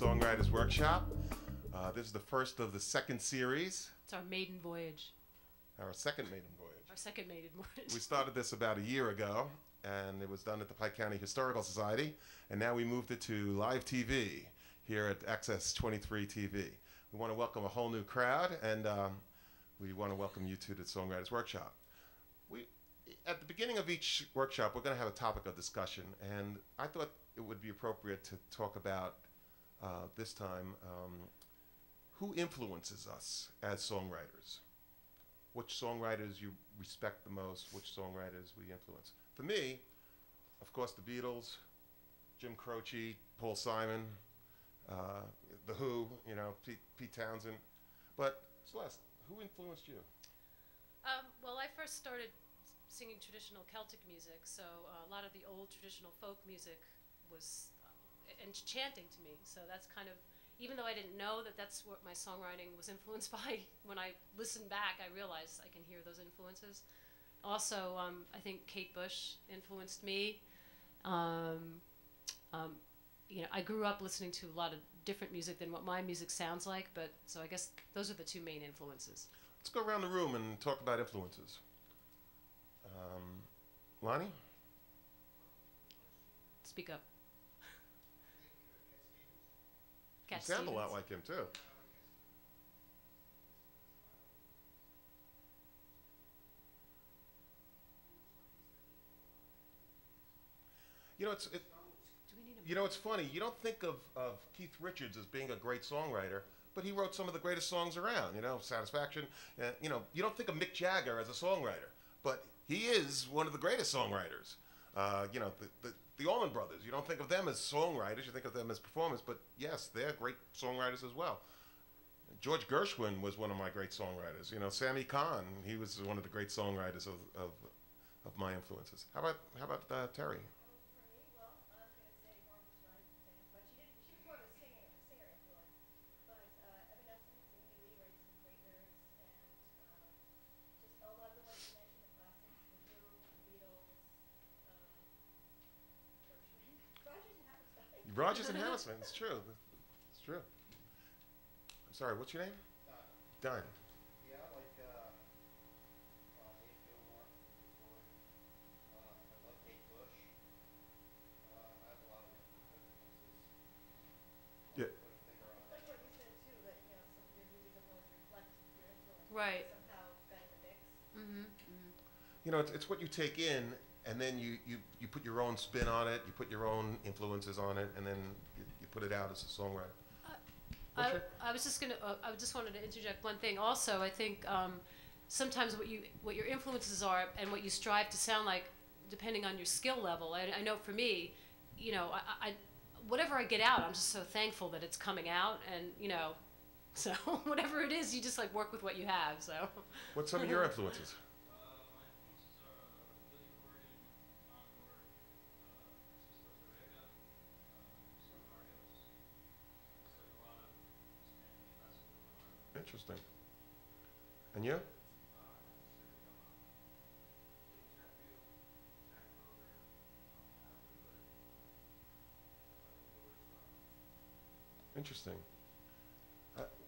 Songwriters Workshop. This is the first of the second series. It's our maiden voyage. Our second maiden voyage. Our second maiden voyage. We started this about a year ago, and it was done at the Pike County Historical Society, and now we moved it to live TV here at Access 23 TV. We want to welcome a whole new crowd, and we want to welcome you to the Songwriters Workshop. At the beginning of each workshop, we're going to have a topic of discussion, and I thought it would be appropriate to talk about this time who influences us as songwriters. Which songwriters you respect the most, which songwriters we influence. For me, of course, the Beatles, Jim Croce, Paul Simon, The Who, you know, Pete Townsend. But Celeste, who influenced you? Well, I first started singing traditional Celtic music, so a lot of the old traditional folk music was enchanting to me. So that's kind of, even though I didn't know that that's what my songwriting was influenced by, when I listen back, I realize I can hear those influences. Also, I think Kate Bush influenced me. You know, I grew up listening to a lot of different music than what my music sounds like, but so I guess those are the two main influences. Let's go around the room and talk about influences. Lannie? Speak up. You sound a lot like him, too. You know, it's funny. You don't think of Keith Richards as being a great songwriter, but he wrote some of the greatest songs around, you know, Satisfaction. You know, you don't think of Mick Jagger as a songwriter, but he is one of the greatest songwriters. You know, the Allman Brothers, you don't think of them as songwriters, you think of them as performers, but yes, they're great songwriters as well. George Gershwin was one of my great songwriters. You know, Sammy Cahn, he was one of the great songwriters of my influences. How about Terry? Rodgers and Hammerstein, it's true. It's true. I'm sorry, what's your name? Don. Yeah, like Dave Gilmore, I love Kate Bush. I have a lot of influences. Yeah. Like what you said too, that you know, some of your music doesn't always reflect your influence. Right. Somehow got in the mix. Mm-hmm. Mm-hmm. You know, it's what you take in, and then you put your own spin on it, you put your own influences on it, and then you put it out as a songwriter. I was just gonna. I just wanted to interject one thing. Also, I think sometimes what your influences are and what you strive to sound like, depending on your skill level. I know for me, you know, I whatever I get out, I'm just so thankful that it's coming out, and you know, so whatever it is, you just like work with what you have. So. What's some of your influences? Interesting. And you? Interesting.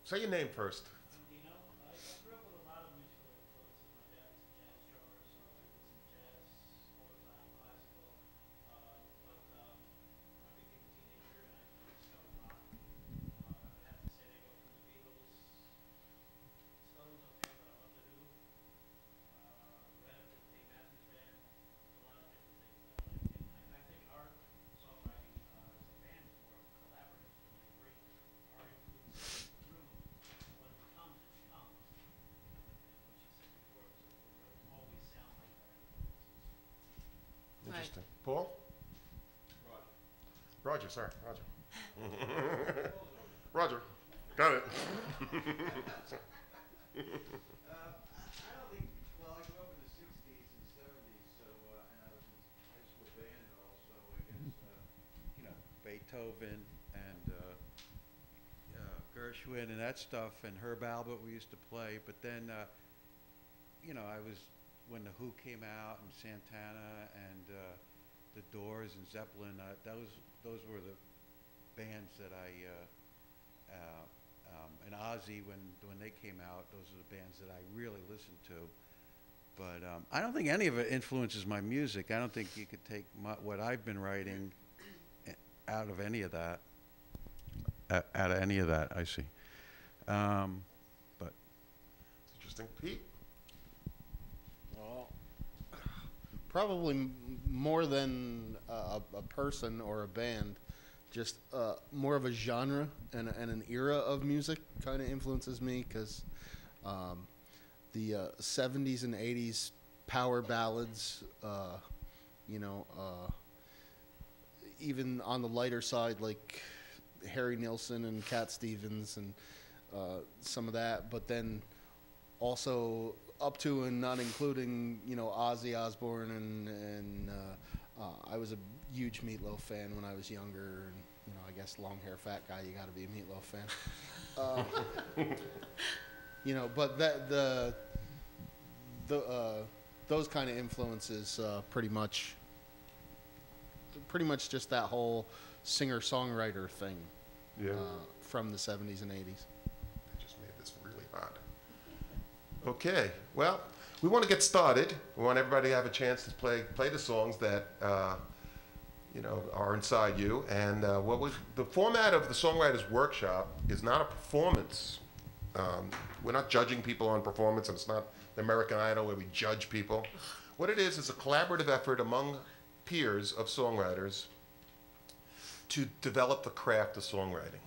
Say your name first. You know, I grew up with a lot of musical influences. My dad was a jazz drummer, so I listened to jazz all the time, classical. But when I became a teenager and I discovered rock, I would have to say they go from the Beatles, Stones, okay, but I love the Who. Red to the Dave Matthews Band, a lot of different things that I like. And I think our songwriting as a band is more collaborative. And we bring our influences in the room. What it becomes, it becomes. You know, and what you said before, we don't always sound like our influences. Interesting. Paul? Roger. Roger, sorry, Roger. Roger. Got it. I don't think, well, I grew up in the 60s and 70s, so, and I was in high school band and also, I guess, you know, Beethoven and Gershwin and that stuff, and Herb Albert we used to play, but then, you know, I was, when The Who came out and Santana and the Doors and Zeppelin, those were the bands that I and Ozzy when they came out. Those are the bands that I really listened to. But I don't think any of it influences my music. I don't think you could take what I've been writing out of any of that. Out of any of that, I see. But It's interesting. Pete? Well, probably more than a person or a band, just more of a genre and an era of music kind of influences me, because the 70s and 80s power ballads, even on the lighter side, like Harry Nilsson and Cat Stevens and some of that, but then also up to and not including, Ozzy Osbourne and I was a huge Meatloaf fan when I was younger, and I guess long hair fat guy, you got to be a Meatloaf fan. But those kind of influences pretty much just that whole singer-songwriter thing. Yeah. From the 70s and 80s. I just made this really hot. Okay, well, we want to get started. We want everybody to have a chance to play the songs that are inside you. And the format of the Songwriters Workshop is not a performance. We're not judging people on performance, and it's not the American Idol where we judge people. What it is a collaborative effort among peers of songwriters to develop the craft of songwriting.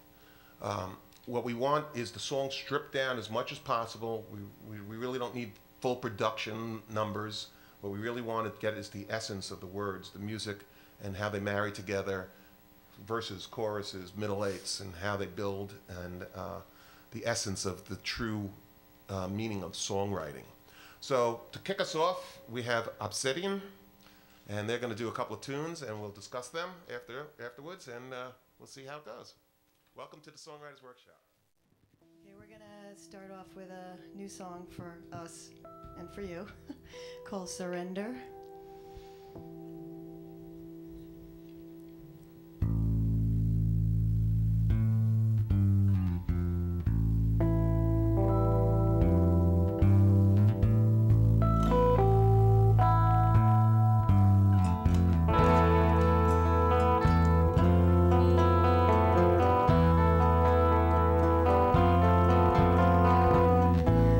What we want is the song stripped down as much as possible. We really don't need full production numbers. What we really want to get is the essence of the words, the music, and how they marry together, verses, choruses, middle eights, and how they build, and the essence of the true meaning of songwriting. So to kick us off, we have Obsidian, and they're going to do a couple of tunes, and we'll discuss them afterwards, and we'll see how it goes. Welcome to the Songwriters Workshop. Okay, we're going to start off with a new song for us and for you called Surrender.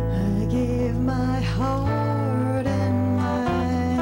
I gave my heart and my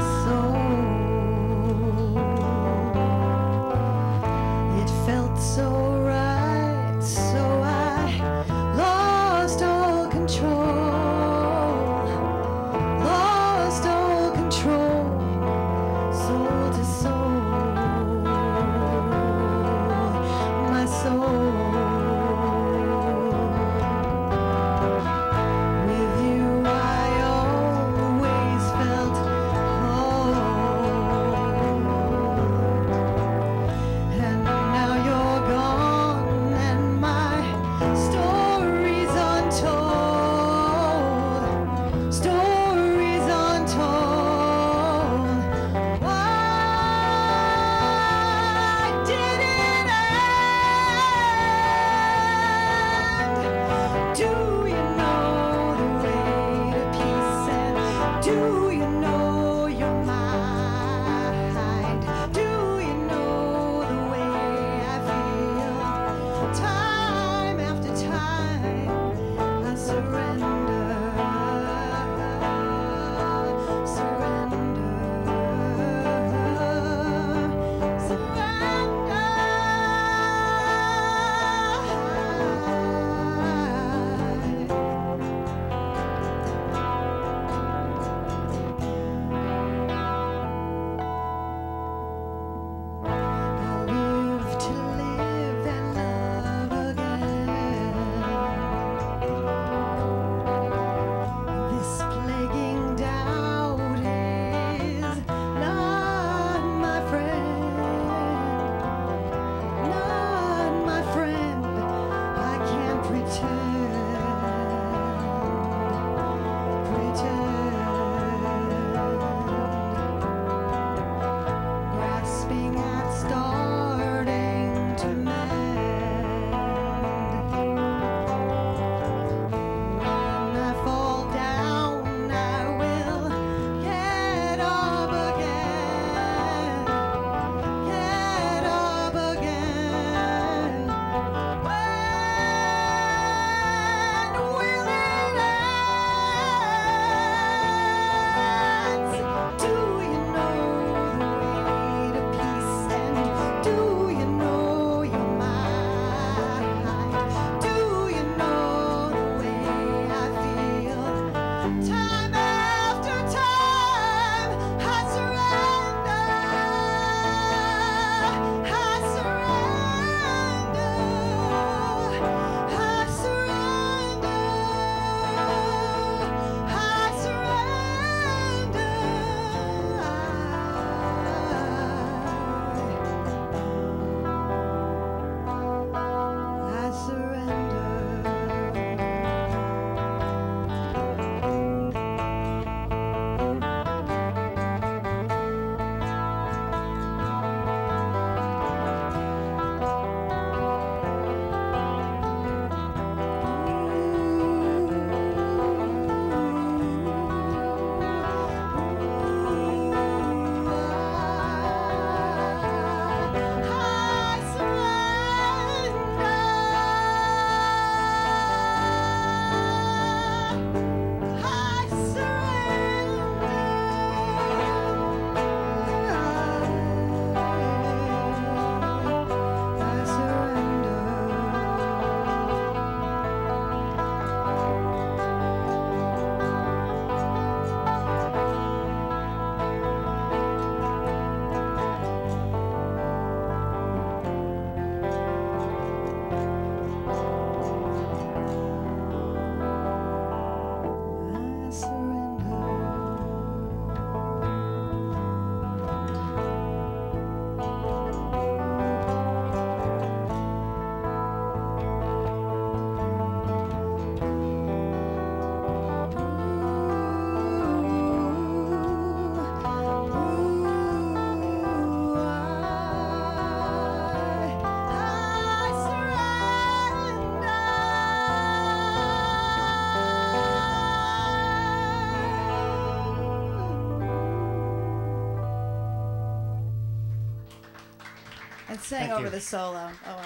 And sang over the solo. Oh, well.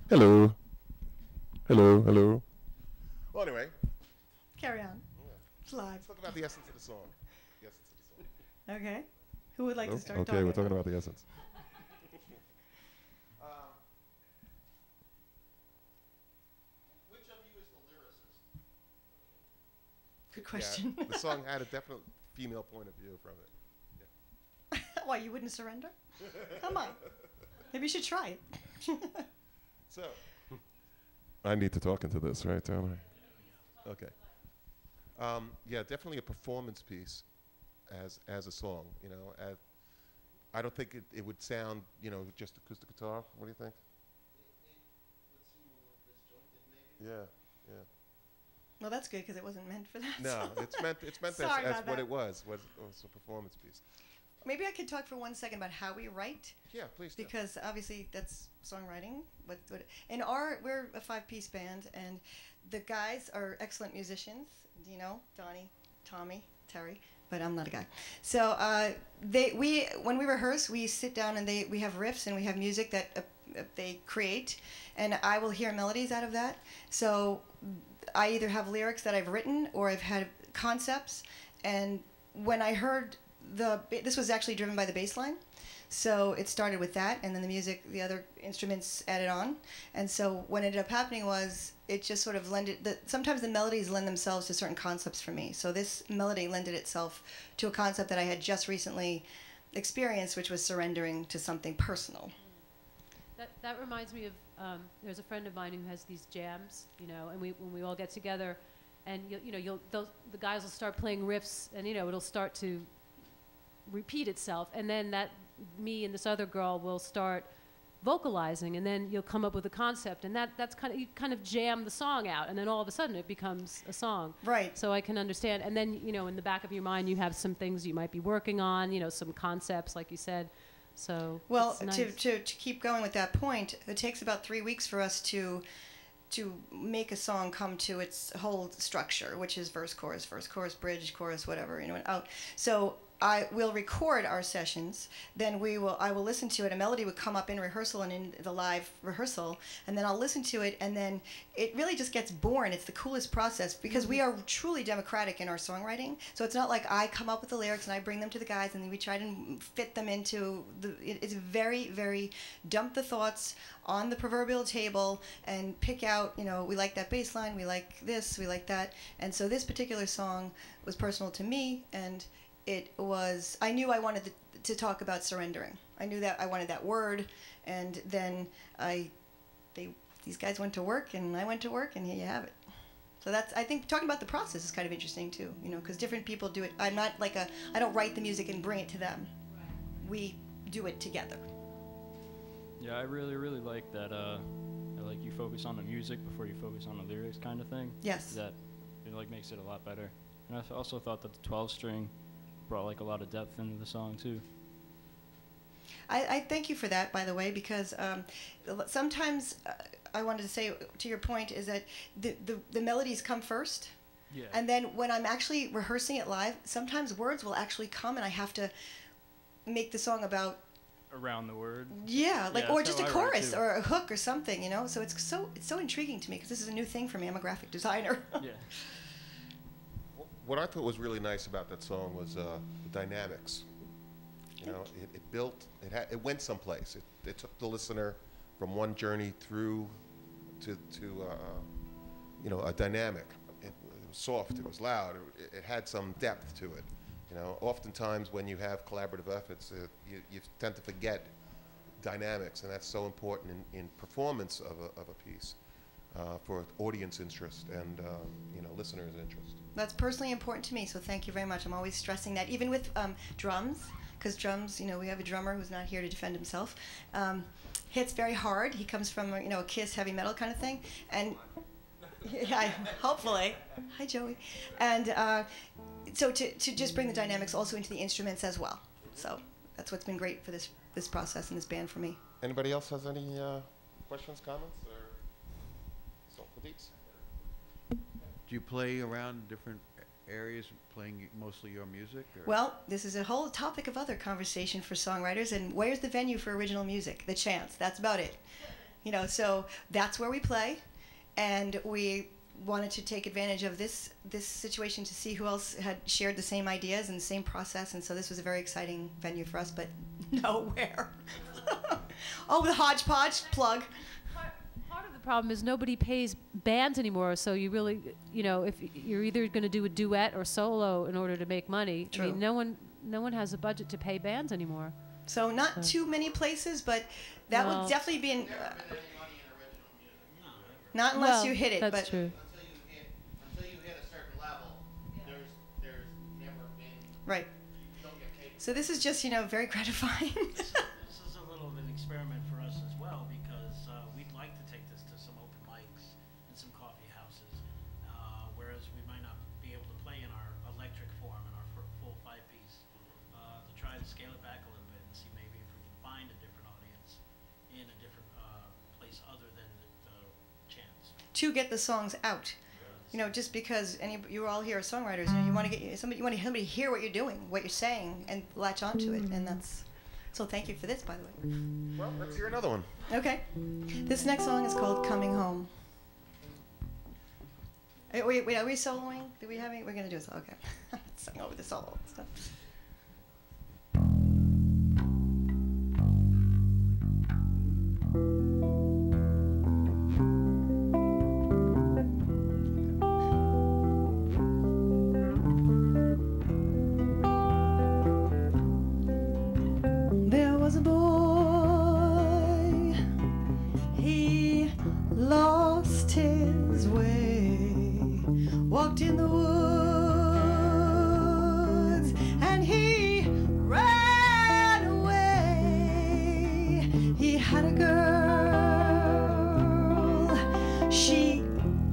Hello. Hello, hello. Well, anyway, Carry on. It's live. let's talk about the essence of the song. The essence of the song. Okay. Who would like to start Okay, talking? we're talking about the essence. Which of you is the lyricist? Good question. Yeah, the song had a definite female point of view from it. Why, you wouldn't surrender? Come on. Maybe you should try it. So, I need to talk into this, right, don't I? Okay. Yeah, definitely a performance piece as a song. You know, I don't think it would sound, you know, just acoustic guitar. What do you think? It would seem a little disjointed, maybe. Yeah, yeah. Well, that's good because it wasn't meant for that. No, so- it's meant Sorry as about what that. it was a performance piece. Maybe I could talk for 1 second about how we write, Yeah, please do. because obviously that's songwriting. We're a 5-piece band, and the guys are excellent musicians. You know, Donnie, Tommy, Terry, but I'm not a guy. So when we rehearse, we sit down and we have riffs and we have music that they create, and I will hear melodies out of that. So I either have lyrics that I've written or I've had concepts, and when I heard this was actually driven by the bass line. So it started with that, and then the music, the other instruments added on. And so what ended up happening was it just sort of sometimes the melodies lend themselves to certain concepts for me. So this melody lended itself to a concept that I had just recently experienced, which was surrendering to something personal. That reminds me of there's a friend of mine who has these jams, you know, and when we all get together, and the guys will start playing riffs, and it'll start to repeat itself, and then me and this other girl will start vocalizing, and then you'll come up with a concept, and that's you kind of jam the song out, and then all of a sudden it becomes a song. Right. So I can understand, and then in the back of your mind you have some things you might be working on, some concepts like you said. So well, it's nice. to keep going with that point, it takes about 3 weeks for us to make a song come to its whole structure, which is verse, chorus, bridge, chorus, whatever, and out. So I will record our sessions, then I will listen to it. A melody would come up in rehearsal and in the live rehearsal, and then I'll listen to it, and then it really just gets born. It's the coolest process because we are truly democratic in our songwriting. So it's not like I come up with the lyrics and I bring them to the guys and then we try to fit them into it's very, very dump the thoughts on the proverbial table and pick out, we like that bass line, we like this, we like that. And so this particular song was personal to me, and I knew I wanted to talk about surrendering. I knew that I wanted that word, and then these guys went to work, and I went to work, and here you have it. So I think talking about the process is kind of interesting too, because different people do it. I'm not I don't write the music and bring it to them. We do it together. Yeah, I really, really like that, you focus on the music before you focus on the lyrics kind of thing. Yes. That, it makes it a lot better. And I also thought that the 12-string brought a lot of depth into the song too. I thank you for that, by the way, because sometimes I wanted to say to your point is that the melodies come first. Yeah. And then when I'm actually rehearsing it live, sometimes words will actually come, and I have to make the song about around the word. Yeah, or that's just a how I write, chorus too. or a hook or something, So it's so intriguing to me because this is a new thing for me. I'm a graphic designer. Yeah. What I thought was really nice about that song was the dynamics. It built, it went someplace. It took the listener from one journey through to a dynamic. It was soft, it was loud, it had some depth to it. Oftentimes when you have collaborative efforts, you tend to forget dynamics, and that's so important in performance of a piece for audience interest and listeners' interest. That's personally important to me, so thank you very much. I'm always stressing that, even with drums, because drums, we have a drummer who's not here to defend himself. Hits very hard. He comes from a Kiss heavy metal kind of thing, and yeah, hopefully. Hi, Joey. And so to just bring the dynamics also into the instruments as well. So that's what's been great for this process and this band for me. Anybody else has any questions, comments, or salt the deeps? Do you play around different areas, playing mostly your music? Or? Well, this is a whole topic of other conversation for songwriters. And where's the venue for original music? The Chance. That's about it. You know, so that's where we play, and we wanted to take advantage of this situation to see who else had shared the same ideas and the same process. And so this was a very exciting venue for us, but nowhere. Oh, the hodgepodge plug. Part of the problem is nobody pays bands anymore, so you really, you know, if you're either going to do a duet or solo in order to make money. True. I mean, no one has a budget to pay bands anymore. So not too many places, but that would definitely be an, not unless Well, you hit it. That's But true. Until you hit a certain level, there's never been, right. you don't get paid. So this is just, you know, very gratifying. This is a little of an experiment for us as well, because we'd like to take this to some open mics and some coffee houses, whereas we might not be able to play in our electric form and our full 5-piece, to try to scale it back a little bit and see maybe if we can find a different audience in a different place other than the Chance. To get the songs out. You know, just because you're all here as songwriters, you know, you want to get somebody, you want somebody to hear what you're doing, what you're saying, and latch onto it, and that's. So thank you for this, by the way. Well, let's hear another one. Okay, this next song is called "Coming Home." Wait, are we soloing? Do we have any? We're gonna do a solo. Okay, sing over the solo stuff. There was a boy, he lost his way, walked in the woods, and he ran away. He had a girl, she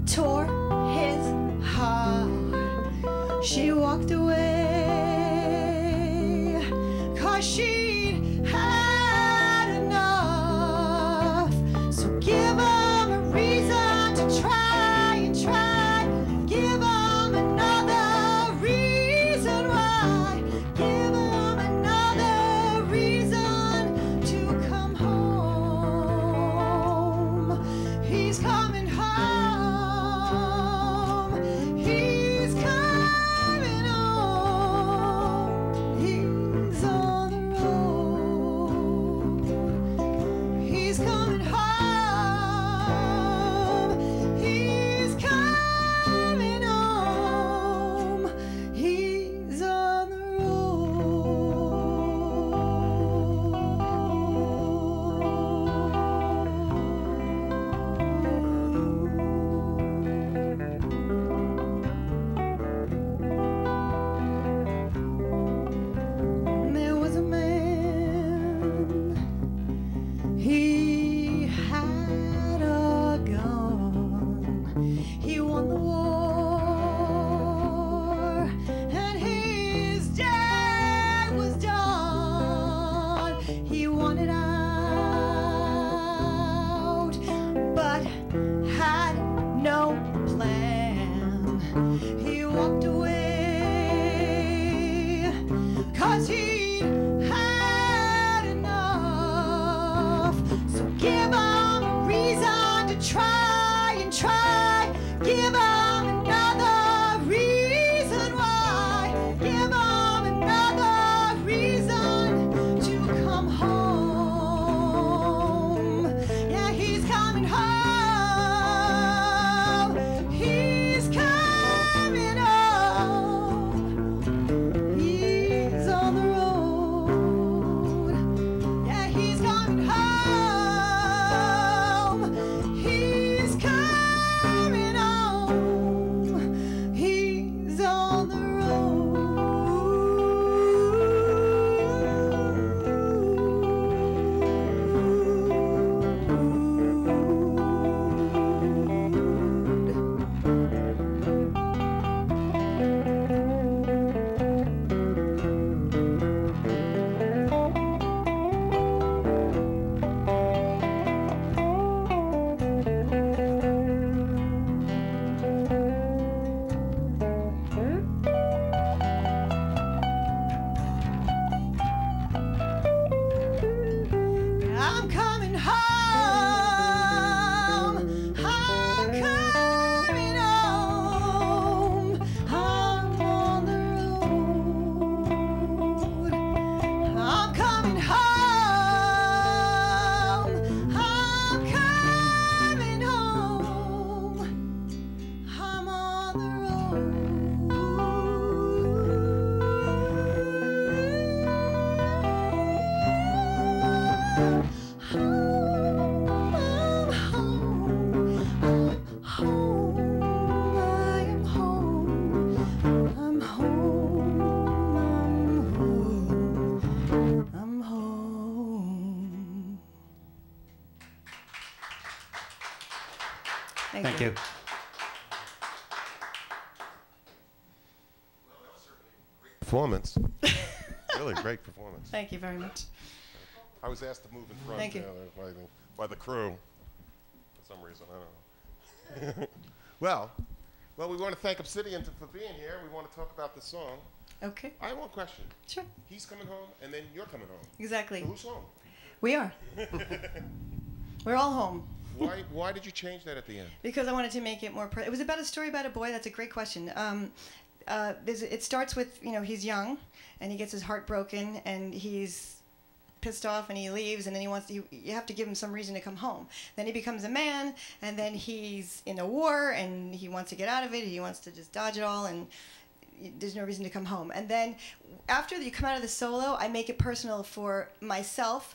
tore his heart. She walked away, 'cause she'd had enough. So give 'em a reason to try and try. Give 'em another reason why. Give 'em another reason to come home. He's coming home. He's coming home. He's on the road. He's coming home. He's coming home. He's on the road. There was a man, he had a gun. He won the war, and his day was done. He wanted out, but had no plan. He walked away, 'cause he'd had enough. So give 'em a reason to try and try. Give 'em another reason why. Give 'em another reason to come home. Thank you. Performance. Really great performance. Thank you very much. I was asked to move in front Thank you. By the crew for some reason. I don't know. well, we want to thank Obsidian for being here. We want to talk about the song. Okay. I have one question. Sure. He's coming home, and then you're coming home. Exactly. So who's home? We are. We're all home. Why did you change that at the end? Because I wanted to make it more. It was about a story about a boy. That's a great question. It starts with, he's young, and he gets his heart broken, and he's pissed off, and he leaves, and then you have to give him some reason to come home. Then he becomes a man, and then he's in a war, and he wants to get out of it. He wants to just dodge it all, and there's no reason to come home. And then after you come out of the solo, I make it personal for myself,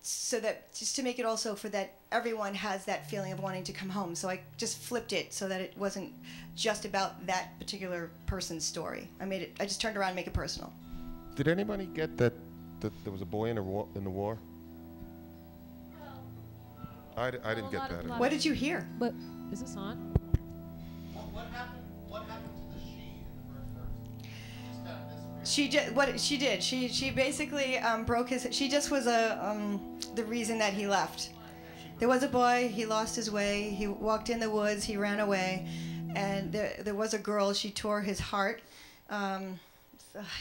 so that just to make it also for that everyone has that feeling of wanting to come home. So I just flipped it so that it wasn't just about that particular person's story. I just turned around and make it personal. Did anybody get that there was a boy in the war? I didn't get that. What did you hear? But is this on? What happened to the she in the first verse? She just kind of disappeared. She basically broke his. She just was the reason that he left. There was a boy. He lost his way. He walked in the woods. He ran away, and there was a girl. She tore his heart.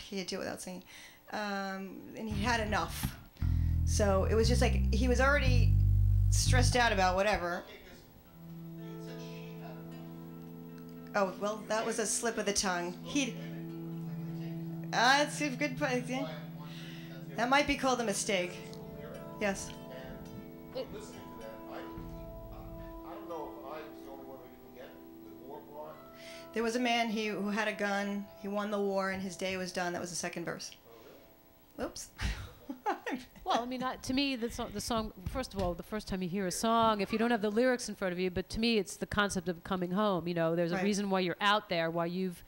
He had to do it without singing, and he had enough. So it was just like he was already stressed out about whatever. Oh, well, that was a slip of the tongue. That's a good point. Yeah. That might be called a mistake. Yes. And listening to that, I don't know if I was the only one who didn't get the war part. There was a man who had a gun. He won the war, and his day was done. That was the second verse. Oh, really? Oops. Well, I mean, to me, the song, first of all, the first time you hear a song, if you don't have the lyrics in front of you, but to me, it's the concept of coming home. There's a Right. reason why you're out there, why you've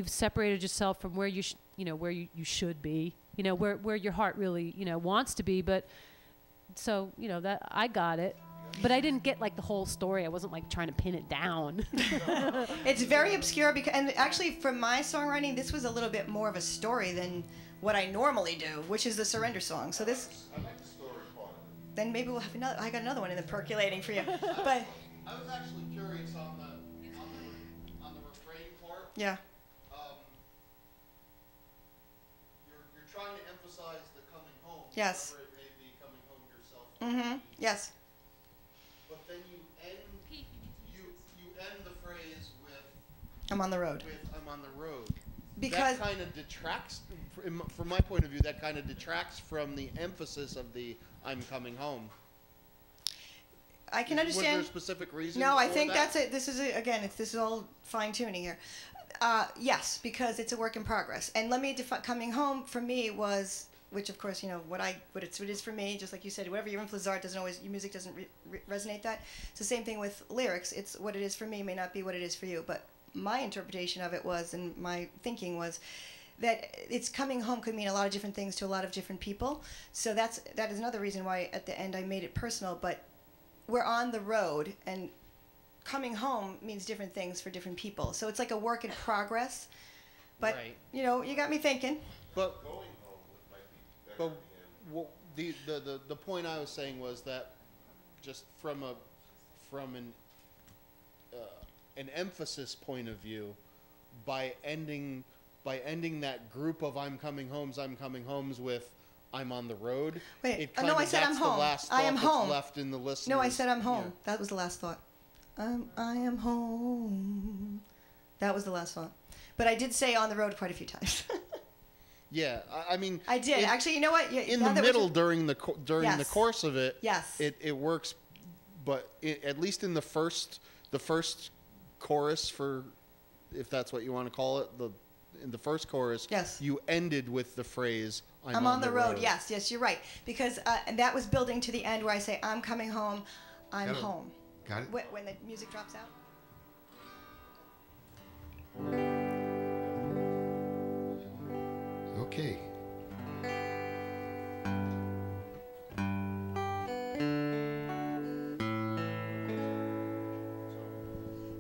separated yourself from where you should be, where your heart really, wants to be. But so, that I got it, but I didn't get like the whole story. I wasn't like trying to pin it down. It's very obscure and actually, for my songwriting, this was a little bit more of a story than what I normally do, which is the surrender song. So this. I like the story part of it. Then maybe we'll have another. I got another one in the percolating for you, but I was actually curious on the refrain part. yeah. You're trying to emphasize the coming home. Yes. Whatever it may be, coming home yourself. Mm-hmm. Yes. But then you end the phrase with I'm on the road. I'm on the road. Because that kind of detracts, from my point of view, that kind of detracts from the emphasis of the I'm coming home. I can Was understand. there a specific reason? No, I for think that? that's it. This is all fine tuning here. Yes, because it's a work in progress. And let me define. Coming home for me was, which of course what it is for me. Just like you said, whatever your influences are, your music doesn't resonate that. It's the same thing with lyrics. It's what it is for me may not be what it is for you. But my interpretation of it was, and my thinking was, that it's coming home could mean a lot of different things to a lot of different people. So that is another reason why at the end I made it personal. But we're on the road, and coming home means different things for different people. So it's like a work in progress. But Right. you got me thinking. But Going home might be better But in the end. the point I was saying was that just from an emphasis point of view, by ending that group of I'm coming homes with I'm on the road. Wait, it no, I said that's I'm home. The last I am thought that's home. left in the listener. No, I said I'm home. That was the last thought. I am home. That was the last thought. But I did say on the road quite a few times. Yeah, I mean. I did. Actually, you know what? In the middle, during the Yes. course of it, Yes. it works, but at least in the first chorus, for, if that's what you want to call it, in the first chorus, Yes. you ended with the phrase, I'm on the road. Yes, yes, you're right. Because and that was building to the end where I say, I'm coming home, I'm Got it. home. Got it? When the music drops out. Okay.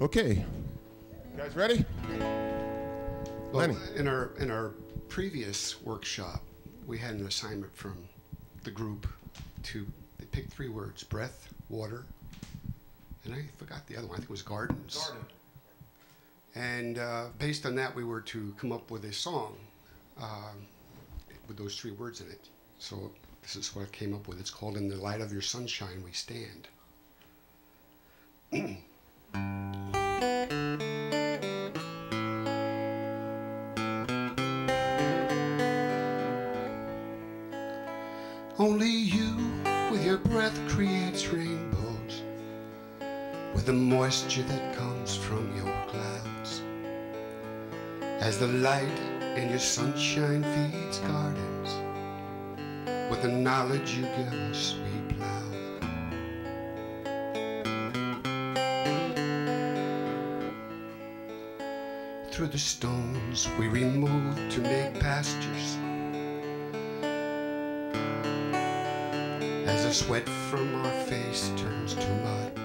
Okay. You guys ready? Well, Lannie. in our previous workshop, we had an assignment from the group to they picked 3 words: breath, water, and I forgot the other one. I think it was gardens. Garden. And based on that, we were to come up with a song with those 3 words in it. So this is what I came up with. It's called "In the Light of Your Sunshine We Stand." Only you with your breath creates rainbows, with the moisture that comes from your clouds. As the light in your sunshine feeds gardens, with the knowledge you give us we plow. Through the stones we remove to make pastures, as the sweat from our face turns to mud,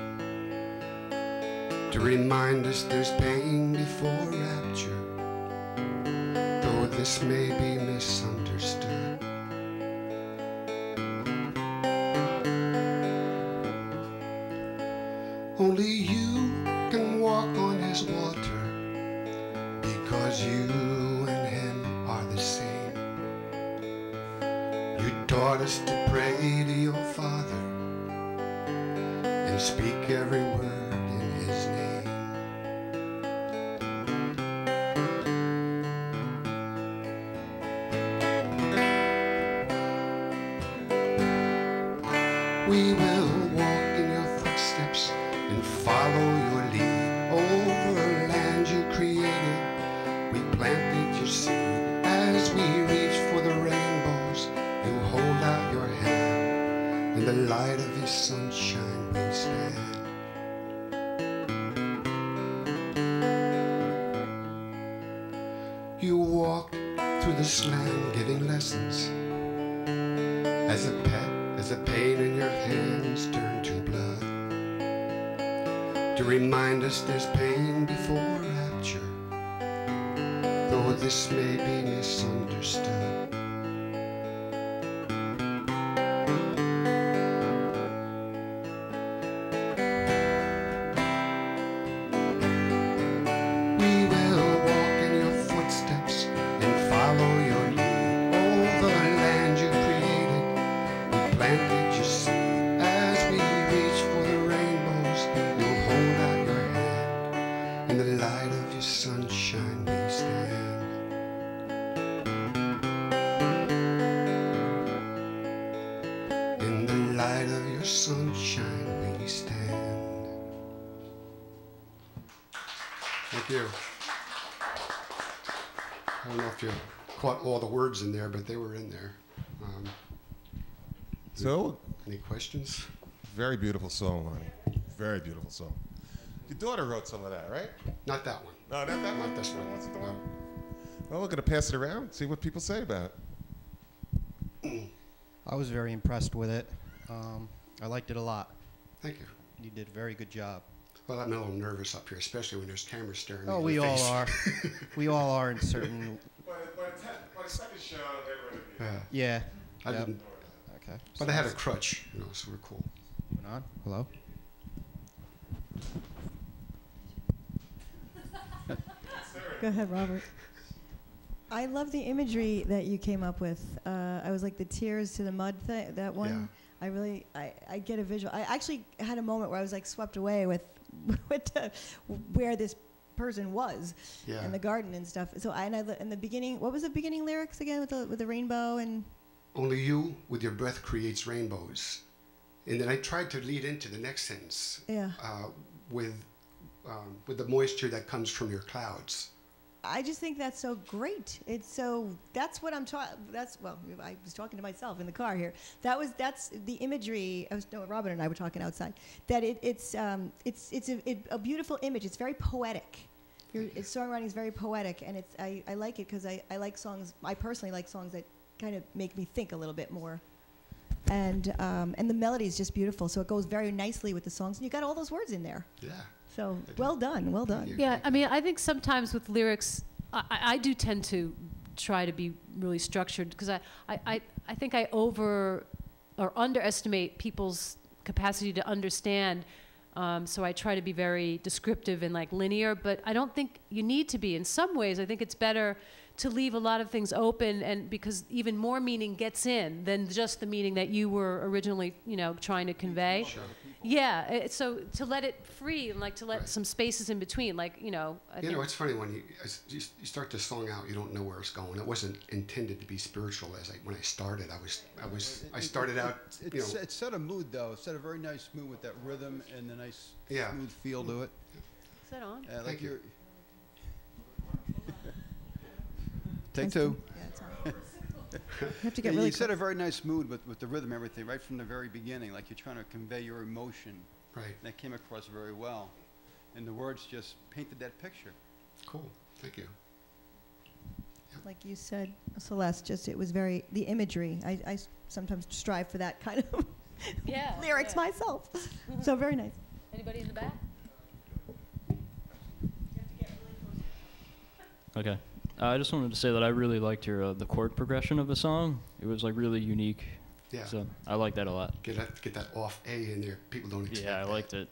to remind us there's pain before rapture, though this may be misunderstood. Only you can walk on his water, because you and him are the same. You taught us to pray to your Father and speak every word in his name. We will walk in your footsteps and follow your lead over land you created. We planted your seed. As we reach for the rainbows, you hold out your hand. In the light of his sunshine we stand. You walked through this land giving lessons, as the pain in your hands turned to blood, to remind us there's pain before rapture, though this may be misunderstood. We will walk in your footsteps and follow your lead over the land you created. We planted your seed. As we reach for the rainbows, you'll hold out your hand. In the light of your sunshine we stand. In the light of your sunshine we stand. Thank you. I don't know if you caught all the words in there, but they were in there. So, Any questions? very beautiful song, Lannie. Very beautiful song. Your daughter wrote some of that, right? Not that one. No, not that one. Not this one. What's the No. one? Well, we're gonna pass it around, see what people say about it. I was very impressed with it. I liked it a lot. Thank you. You did a very good job. Well, I'm a little nervous up here, especially when there's cameras staring Oh, me we in the all face. are. We all are in certain. But second show, they were Yeah. Yeah. I Yep. didn't, Okay. but I had a crutch, so we're cool. Moving on. Hello. Go ahead, Robert. I love the imagery that you came up with. I was like the tears to the mud thing. That one, I get a visual. I actually had a moment where I was like swept away with, where this person was Yeah. in the garden and stuff. So in the beginning, what was the beginning lyrics again with the rainbow and? Only you with your breath creates rainbows. And then I tried to lead into the next sentence Yeah. with the moisture that comes from your clouds. I just think that's so great. It's so, that's what I'm talking, well, I was talking to myself in the car here. That's the imagery, Robin and I were talking outside, that it's a beautiful image. It's very poetic. Songwriting is very poetic, and I like it because I like songs, I personally like songs that kind of make me think a little bit more. And the melody is just beautiful, so it goes very nicely with the songs, and you got all those words in there. Yeah. So well done, well done. Yeah, I mean, I think sometimes with lyrics, I do tend to try to be really structured because I think I over or underestimate people's capacity to understand. So I try to be very descriptive and like linear, but I don't think you need to be. In some ways, I think it's better to leave a lot of things open, and because even more meaning gets in than just the meaning that you were originally, trying to convey. Sure. Yeah, so to let it free and like to let some spaces in between, like, it's funny when you start the song out, you don't know where it's going. It wasn't intended to be spiritual. When I started, I started out. It set a mood though. It set a very nice mood with that rhythm and the nice smooth feel to it. Is that on? Thank you. Take two. Yeah, it's on. You have to get really You set a very nice mood with the rhythm, everything, right from the very beginning. Like you're trying to convey your emotion. Right. And that came across very well. And the words just painted that picture. Cool. Thank you. Like you said, Celeste, it was very, the imagery. I sometimes strive for that kind of lyrics myself. So very nice. Anybody in the back? Okay. I just wanted to say that I really liked your the chord progression of the song. It was like really unique. Yeah. So I like that a lot. Get that off A in there. People don't expect Yeah, I liked it.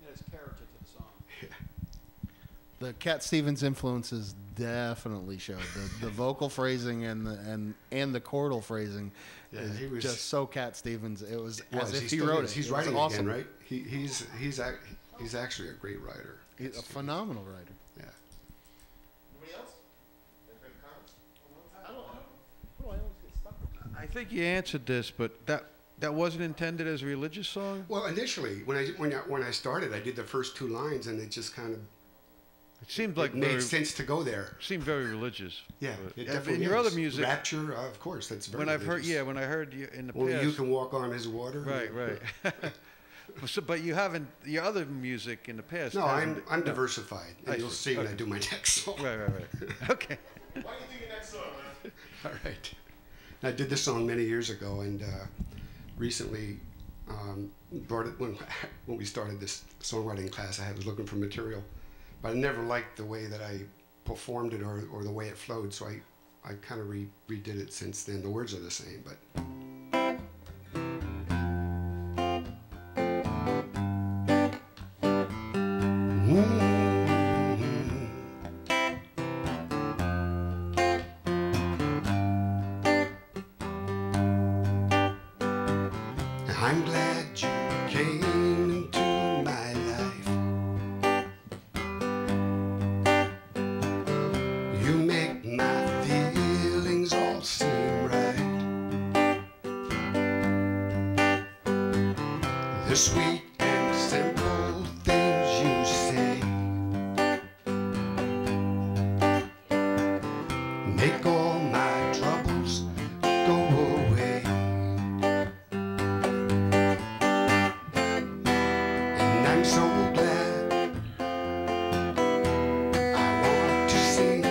There's character to the song. Yeah. The Cat Stevens influences definitely showed. The vocal phrasing and the chordal phrasing is he was just so Cat Stevens. It was as if he he still wrote is. it. He's It was writing awesome. again, right? He's actually a great writer. He's a phenomenal writer. Yeah. Anybody else? I think you answered this, but that wasn't intended as a religious song? Well, initially, when I started, I did the first two lines, and it just kind of It seemed like made sense to go there. Seemed very religious. Yeah, But it definitely in your is. other music, Rapture, of course, that's very when I religious. heard you in the Only past, you can walk on his water. right. So, but you haven't your other music in the past. No, hasn't I'm it? diversified, and I you'll see. see when Okay. I do my next song. Right. Okay. Why do you think your next song, man? All right. I did this song many years ago, and recently brought it when we started this songwriting class. I was looking for material, but I never liked the way that I performed it or the way it flowed. So I kind of redid it since then. The words are the same, but. I'm glad you came into my life. You make my feelings all seem right. The sweet and simple things you say make all my troubles go away. And I'm so glad I want to sing,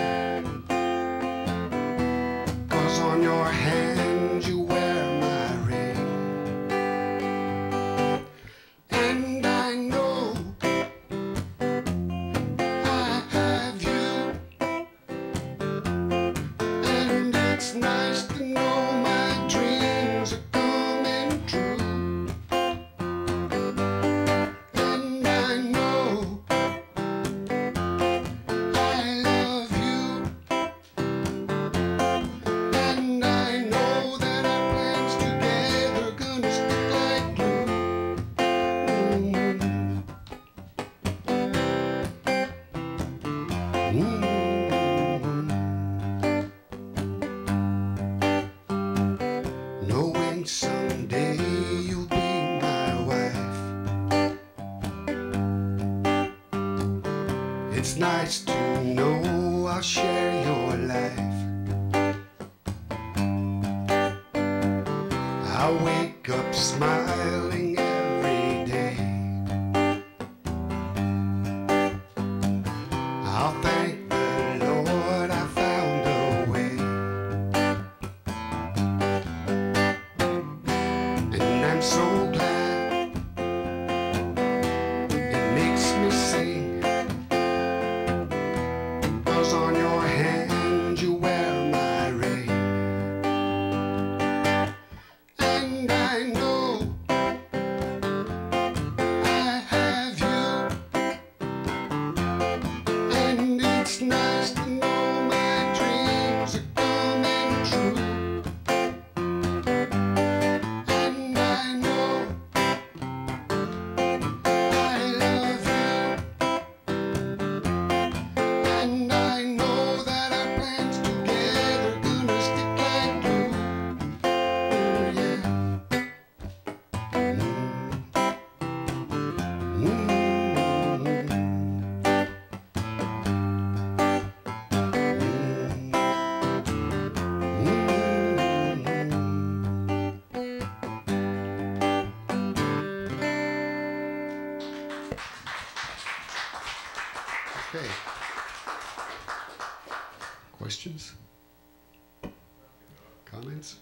'cause on your hand you wear my ring. And I know I have you, and it's nice to know my dreams are coming true. And I know I love you, and I know that our plans together gonna stick like glue. Knowing someday you'll be my wife. It's nice to know I'll share your life. I wake up smiling every day. I'll thank the Lord I found a way. And I'm so glad it makes me sing. 'Cause on your hand you wear my ring. And I know I have you. And it's nice to know my dreams are coming true. And I know I love you. And I know that our plans together gonna stick like glue. Oh yeah. Okay. Questions? Comments?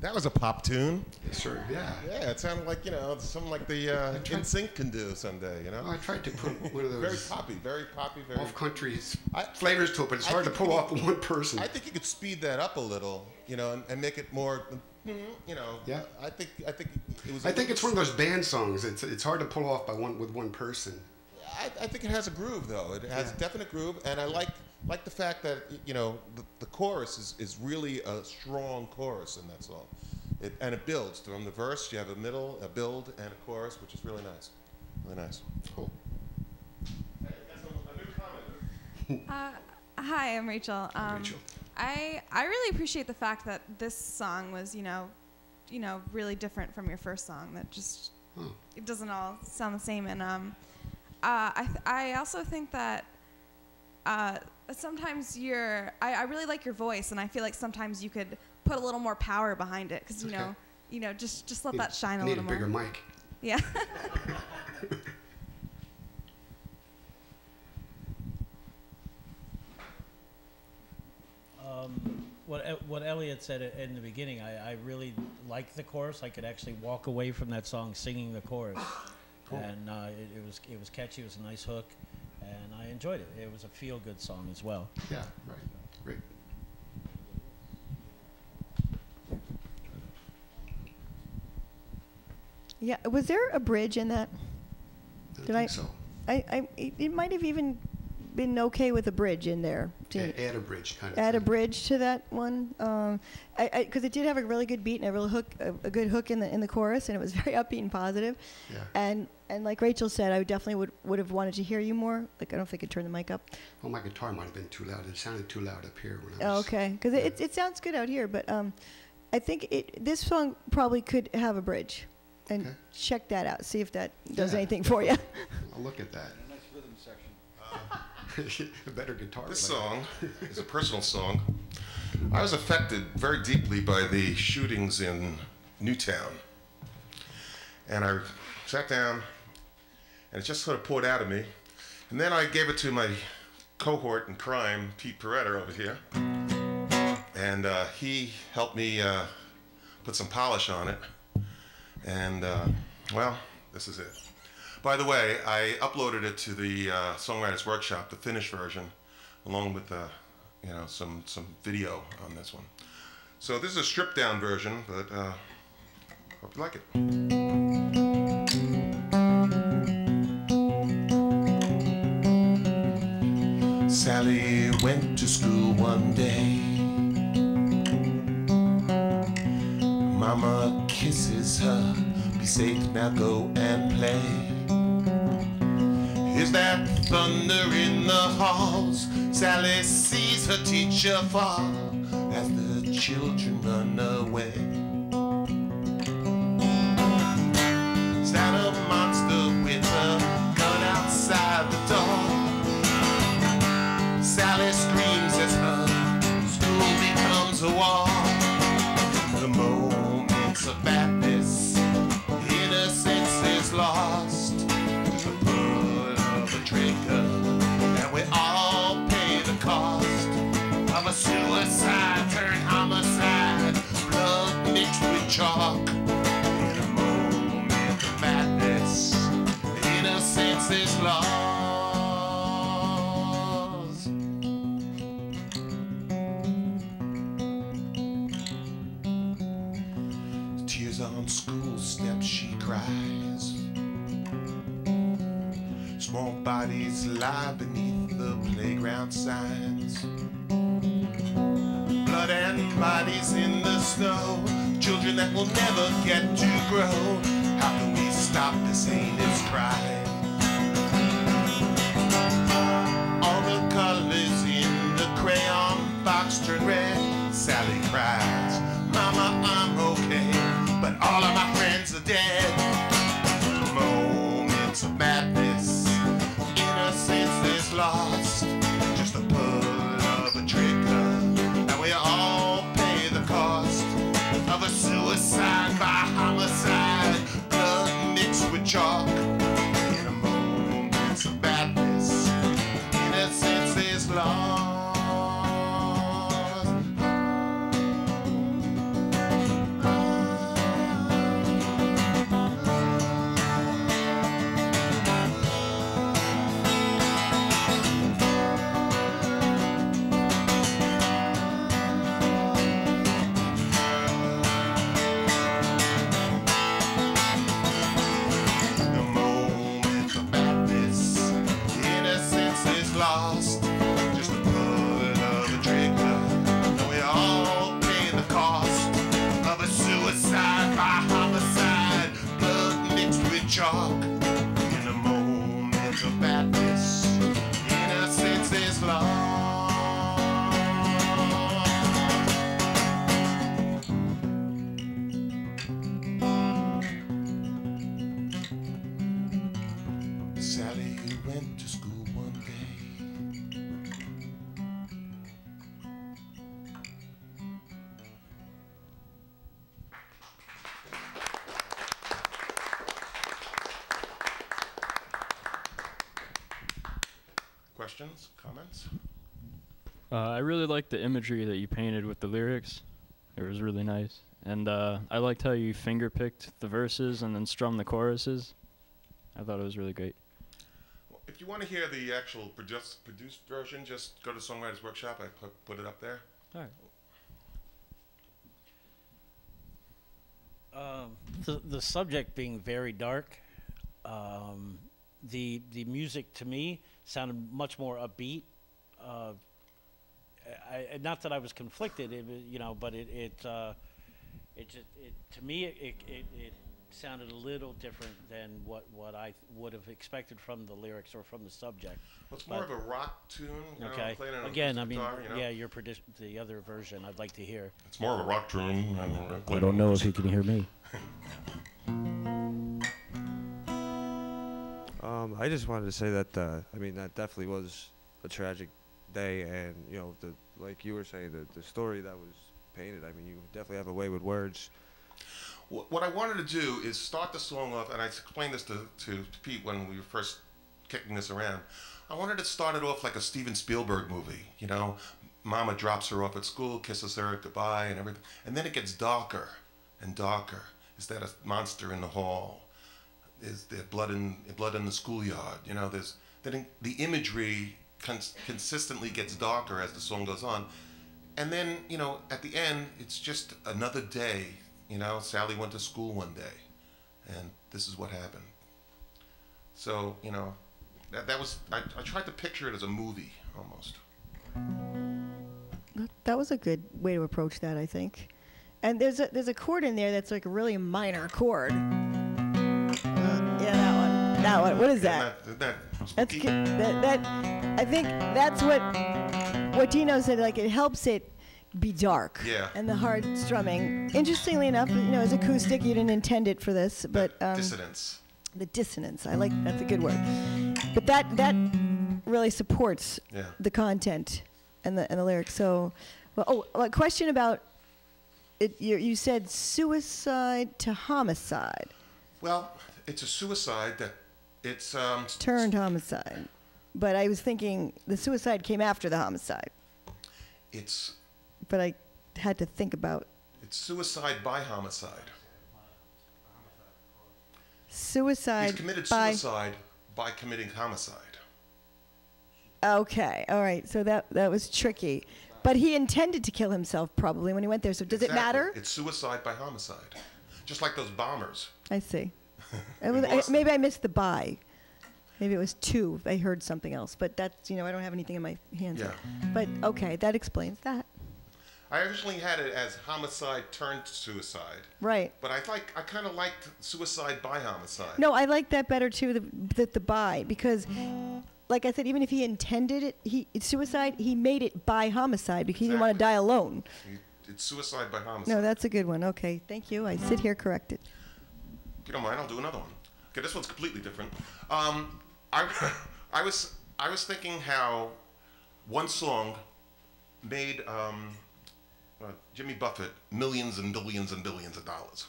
That was a pop tune. Yes, sir. Yeah. Yeah, it sounded like, you know, something like the tried- NSYNC can do someday, you know? I tried to put one of Very those poppy, very off-country I- flavors to it, but it's I hard to think pull you- off with one person. I think you could speed that up a little, you know, and make it more, you know. Yeah. I think it was. I think it's one of those band songs. It's hard to pull off with one person. I think it has a groove, though. It has Yeah. a definite groove, and I like the fact that, you know, the chorus is really a strong chorus in that song. And it builds from the verse. You have a middle, a build, and a chorus, which is really nice. Really nice. Cool. Hey, that's a new comment. Hi, I'm Rachel. Rachel. I really appreciate the fact that this song was, you know, really different from your first song. That just it doesn't all sound the same. And I also think that sometimes I really like your voice, and I feel like sometimes you could put a little more power behind it, because you know, just let that shine a little more. Need a bigger mic. Yeah. What Elliott said in the beginning, I really liked the chorus. I could actually walk away from that song singing the chorus. Cool. And it was catchy. It was a nice hook, and I enjoyed it. It was a feel-good song as well. Yeah, right. Great. Yeah, was there a bridge in that? I Did think so. It might have even been okay with a bridge in there. Add a bridge, kind of. Add a thing. bridge to that one, because it did have a really good beat and a real hook, a good hook in the chorus, and it was very upbeat and positive. Yeah. And like Rachel said, I definitely would have wanted to hear you more. Like, I don't know if I could turn the mic up. Well, my guitar might have been too loud. It sounded too loud up here when I was. Oh, okay, because it sounds good out here, but I think this song probably could have a bridge, and Okay. check that out. See if that does Yeah. anything for you. I'll look at that. Nice rhythm section. A better guitar. This player. song is a personal song. I was affected very deeply by the shootings in Newtown. And I sat down, and it just sort of poured out of me. And then I gave it to my cohort in crime, Pete Peretta over here. And he helped me put some polish on it. And, well, this is it. By the way, I uploaded it to the Songwriters Workshop, the finished version, along with you know, some video on this one. So this is a stripped down version, but hope you like it. Sally went to school one day. Mama kisses her, be safe now, go and play. Is that thunder in the halls? Sally sees her teacher fall as the children run away. Is that a monster with a gun outside the door? stands on school steps, she cries. Small bodies lie beneath the playground signs. Blood and bodies in the snow, children that will never get to grow. How can we stop this heinous crime? All the colors in the crayon box turn red. Sally cries, Mama, I'm okay, but all of my friends are dead. Moments of madness, innocence is lost. Just a pull of a trigger, and we all pay the cost of a suicide by homicide, blood mixed with chalk. In a moments of madness, innocence is lost. Lost, just a pull of a trigger, and we all pay the cost of a suicide by homicide, blood mixed with chalk. In a moment of madness, innocence is lost. Sally went to school one day. Questions, comments? I really liked the imagery that you painted with the lyrics. It was really nice. And I liked how you finger-picked the verses and then strummed the choruses. I thought it was really great. Well, if you want to hear the actual produced version, just go to Songwriters Workshop. I put it up there. All right. The subject being very dark, the music to me sounded much more upbeat. Not that I was conflicted, but it to me it sounded a little different than what I would have expected from the lyrics or from the subject. Well, it's more of a rock tune. Okay. Again, I mean, guitar, yeah, the other version I'd like to hear. It's more of a rock tune. I don't know if you can hear me. I just wanted to say that I mean that definitely was a tragic day, and like you were saying, the story that was painted. I mean, you definitely have a way with words. What I wanted to do is start the song off, and I explained this to Pete when we were first kicking this around. I wanted to start it off like a Steven Spielberg movie. Mama drops her off at school, kisses her goodbye, and everything, and then it gets darker and darker. Is that a monster in the hall? Is there blood in the schoolyard? Then the imagery consistently gets darker as the song goes on, and then at the end it's just another day. Sally went to school one day, and this is what happened. So that was I tried to picture it as a movie almost. That was a good way to approach that, I think. And there's a chord in there that's like a really minor chord. Yeah, that one. What is that? That's good. I think that's what Dino said. Like, it helps it be dark. Yeah. And the hard strumming. Interestingly enough, as acoustic, you didn't intend it for this, but dissonance. The dissonance. I like that's a good word. But that really supports the content and the lyrics. So, a question about it. You said suicide to homicide. Well, it's a suicide that it's turned homicide. But I was thinking the suicide came after the homicide. But I had to think about. It's suicide by homicide. Suicide. He's committed suicide by committing homicide. Okay, all right. So that was tricky. But he intended to kill himself probably when he went there. So does it matter? It's suicide by homicide. Just like those bombers. I see. In Boston. Maybe I missed the buy. Maybe it was 2. I heard something else, but that's, I don't have anything in my hands. Yeah. Yet. But okay, that explains that. I originally had it as homicide turned suicide. Right. But I kind of liked suicide by homicide. No, I like that better too. The buy, because, like I said, even if he intended it's suicide, he made it by homicide because he didn't want to die alone. It's suicide by homicide. No, that's a good one. Okay, thank you. I sit here corrected. If you don't mind, I'll do another one. Okay, this one's completely different. I was thinking how one song made Jimmy Buffett millions and billions and billions of dollars,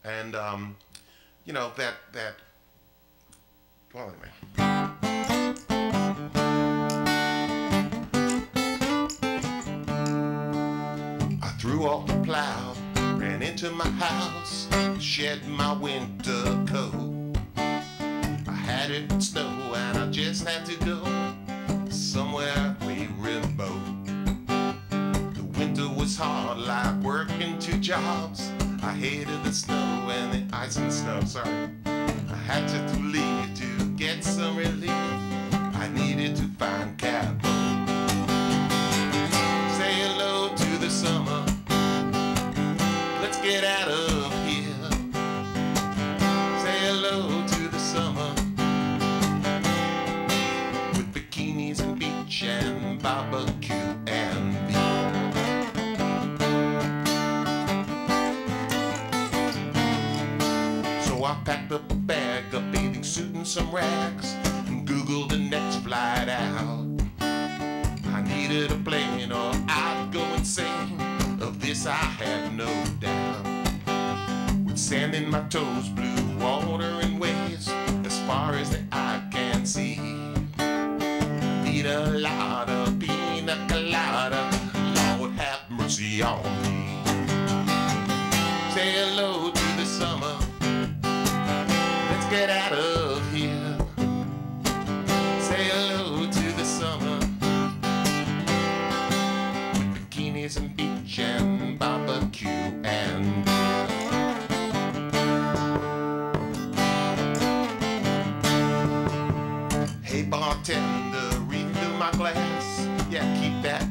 and that. Well, anyway. I threw off the plow, ran into my house, shed my winter coat. I had it in snow and I just had to go somewhere way remote. The winter was hard, like working 2 jobs. I hated the snow and the ice and the snow, sorry. I had to leave to get some relief. I needed to find cab. Say hello to the summer. Let's get out of here. Say hello to the summer. With bikinis and beach and barbecue and beer. So I packed up a bag, a bathing suit and some rags, and Googled the next flight out. I needed a plane or I'd go insane. Of this I had no doubt. With sand in my toes, blue water and waves, as far as the eye can see. Need a lot of pina colada. Lord have mercy on me. Say hello to the summer. Let's get out of here. Say hello to the summer. With bikinis and beach and barbecue and hey bartender, refill my glass. Yeah, keep that